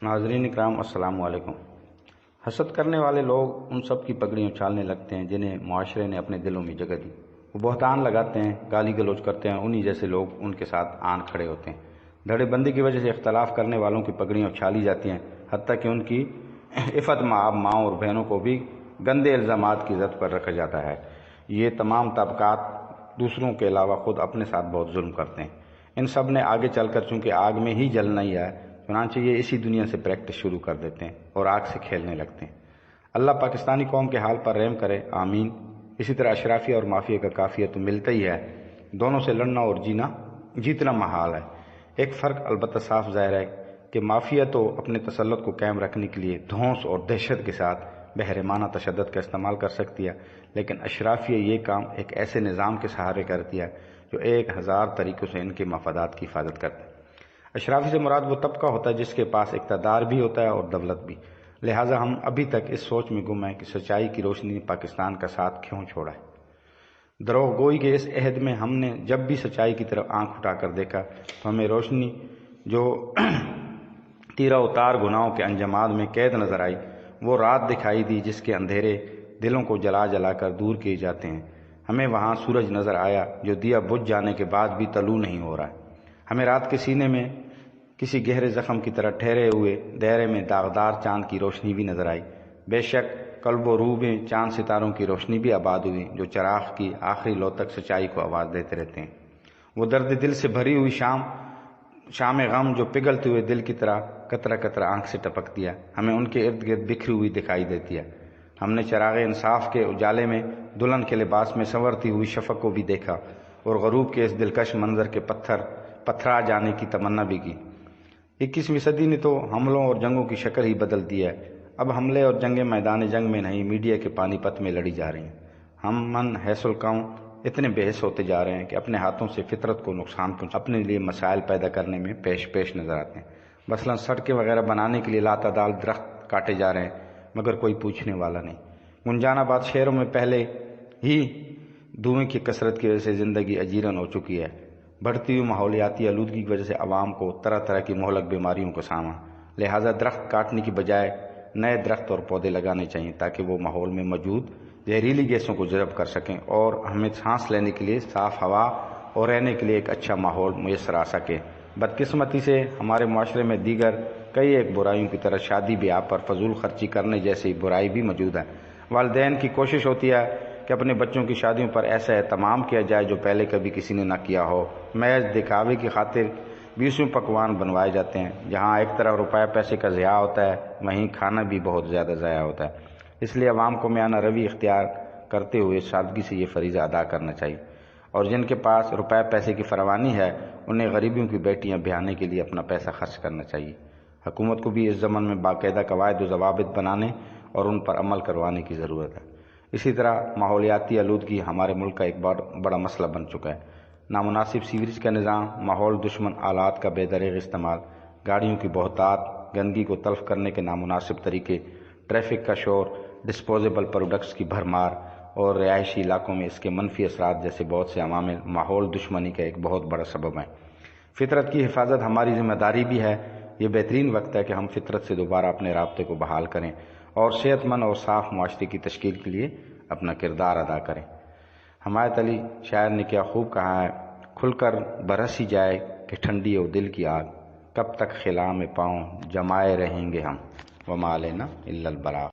ناظرین اکرام السلام علیکم۔ حسد کرنے والے لوگ ان سب کی پگڑیاں اچھالنے لگتے ہیں جنہیں معاشرے نے اپنے دلوں میں جگہ دی۔ وہ بہتان لگاتے ہیں، گالی گلوچ کرتے ہیں، انہی جیسے لوگ ان کے ساتھ آن کھڑے ہوتے ہیں۔ دھڑے بندی کی وجہ سے اختلاف کرنے والوں کی پگڑیاں اچھالی جاتی ہیں، حتیٰ کہ ان کی عفت مآب ماؤں اور بہنوں کو بھی گندے الزامات کی زد پر رکھا جاتا ہے۔ یہ تمام طبقات دوسروں کے علاوہ خود اپنے ساتھ بہت ظلم کرتے ہیں۔ ان سب نے آگے چل کر چونکہ آگ میں ہی جلنا ہی ہے، چنانچہ یہ اسی دنیا سے پریکٹس شروع کر دیتے ہیں اور آگ سے کھیلنے لگتے ہیں۔ اللہ پاکستانی قوم کے حال پر رحم کرے، آمین۔ اسی طرح اشرافیہ اور مافیا کا قافیہ تو ملتا ہی ہے، دونوں سے لڑنا اور جیتنا محال ہے۔ ایک فرق البتہ صاف ظاہر ہے کہ مافیا تو اپنے تسلط کو قائم رکھنے کے لیے دھونس اور دہشت کے ساتھ بحرمانہ تشدد کا استعمال کر سکتی ہے، لیکن اشرافیہ یہ کام ایک ایسے نظام کے سہارے کرتی ہے جو 1000 طریقوں سے ان کے مفادات کی حفاظت کرتا ہے۔ اشرافی سے مراد وہ طبقہ ہوتا ہے جس کے پاس اقتدار بھی ہوتا ہے اور دولت بھی۔ لہٰذا ہم ابھی تک اس سوچ میں گم ہیں کہ سچائی کی روشنی نے پاکستان کا ساتھ کیوں چھوڑا ہے۔ دروغ گوئی کے اس عہد میں ہم نے جب بھی سچائی کی طرف آنکھ اٹھا کر دیکھا تو ہمیں روشنی جو تیرہ اتار گناہوں کے انجامات میں قید نظر آئی، وہ رات دکھائی دی جس کے اندھیرے دلوں کو جلا جلا کر دور کیے جاتے ہیں۔ ہمیں وہاں سورج نظر آیا جو دیا بجھ جانے کے بعد بھی طلوع نہیں ہو رہا ہے۔ ہمیں رات کے سینے میں کسی گہرے زخم کی طرح ٹھہرے ہوئے دائرے میں داغدار چاند کی روشنی بھی نظر آئی۔ بے شک قلب و روح میں چاند ستاروں کی روشنی بھی آباد ہوئی جو چراغ کی آخری لو تک سچائی کو آواز دیتے رہتے ہیں۔ وہ درد دل سے بھری ہوئی شام غم جو پگھلتے ہوئے دل کی طرح قطرہ قطرہ آنکھ سے ٹپک دیا، ہمیں ان کے ارد گرد بکھری ہوئی دکھائی دیتی ہے۔ ہم نے چراغ انصاف کے اجالے میں دلہن کے لباس میں سنورتی ہوئی شفق کو بھی دیکھا اور غروب کے اس دلکش منظر کے پتھرا جانے کی تمنا بھی کی۔ 21ویں صدی نے تو حملوں اور جنگوں کی شکل ہی بدل دی ہے۔ اب حملے اور جنگیں میدان جنگ میں نہیں، میڈیا کے پانی پت میں لڑی جا رہی ہیں۔ ہم من حیث القوم اتنے بحث ہوتے جا رہے ہیں کہ اپنے ہاتھوں سے فطرت کو نقصان اپنے لیے مسائل پیدا کرنے میں پیش نظر آتے ہیں۔ مثلا سڑکیں وغیرہ بنانے کے لیے لاتعداد درخت کاٹے جا رہے ہیں مگر کوئی پوچھنے والا نہیں۔ گنجان آباد شہروں میں پہلے ہی دھوئیں کی کثرت کی وجہ سے زندگی اجیرن ہو چکی ہے۔ بڑھتی ہوئی ماحولیاتی آلودگی کی وجہ سے عوام کو طرح طرح کی مہلک بیماریوں کا سامنا، لہٰذا درخت کاٹنے کی بجائے نئے درخت اور پودے لگانے چاہیے تاکہ وہ ماحول میں موجود زہریلی گیسوں کو جذب کر سکیں اور ہمیں سانس لینے کے لیے صاف ہوا اور رہنے کے لیے ایک اچھا ماحول میسر آ سکے۔ بدقسمتی سے ہمارے معاشرے میں دیگر کئی ایک برائیوں کی طرح شادی بیاہ پر فضول خرچی کرنے جیسی برائی بھی موجود ہے۔ والدین کی کوشش ہوتی ہے کہ اپنے بچوں کی شادیوں پر ایسا اہتمام کیا جائے جو پہلے کبھی کسی نے نہ کیا ہو۔ محض دکھاوے کی خاطر 20 پکوان بنوائے جاتے ہیں۔ جہاں ایک طرف روپے پیسے کا ضیاع ہوتا ہے، وہیں کھانا بھی بہت زیادہ ضائع ہوتا ہے۔ اس لیے عوام کو میانہ روی اختیار کرتے ہوئے سادگی سے یہ فریضہ ادا کرنا چاہیے، اور جن کے پاس روپے پیسے کی فراوانی ہے انہیں غریبیوں کی بیٹیاں بیاہنے کے لیے اپنا پیسہ خرچ کرنا چاہیے۔ حکومت کو بھی اس ضمن میں باقاعدہ قواعد و ضوابط بنانے اور ان پر عمل کروانے کی ضرورت ہے۔ اسی طرح ماحولیاتی آلودگی ہمارے ملک کا ایک بڑا مسئلہ بن چکا ہے۔ نامناسب سیوریج کا نظام، ماحول دشمن آلات کا بے دریغ استعمال، گاڑیوں کی بہتات، گندگی کو تلف کرنے کے نامناسب طریقے، ٹریفک کا شور، ڈسپوزیبل پروڈکٹس کی بھرمار اور رہائشی علاقوں میں اس کے منفی اثرات جیسے بہت سے عوامل ماحول دشمنی کا ایک بہت بڑا سبب ہیں۔ فطرت کی حفاظت ہماری ذمہ داری بھی ہے۔ یہ بہترین وقت ہے کہ ہم فطرت سے دوبارہ اپنے رابطے کو بحال کریں اور صحت مند اور صاف معاشرے کی تشکیل کے لیے اپنا کردار ادا کریں۔ حمایت علی شاعر نے کیا خوب کہا ہے، کھل کر برس ہی جائے کہ ٹھنڈی ہو دل کی آگ، کب تک خلا میں پاؤں جمائے رہیں گے ہم، وما علینا الا البلاغ۔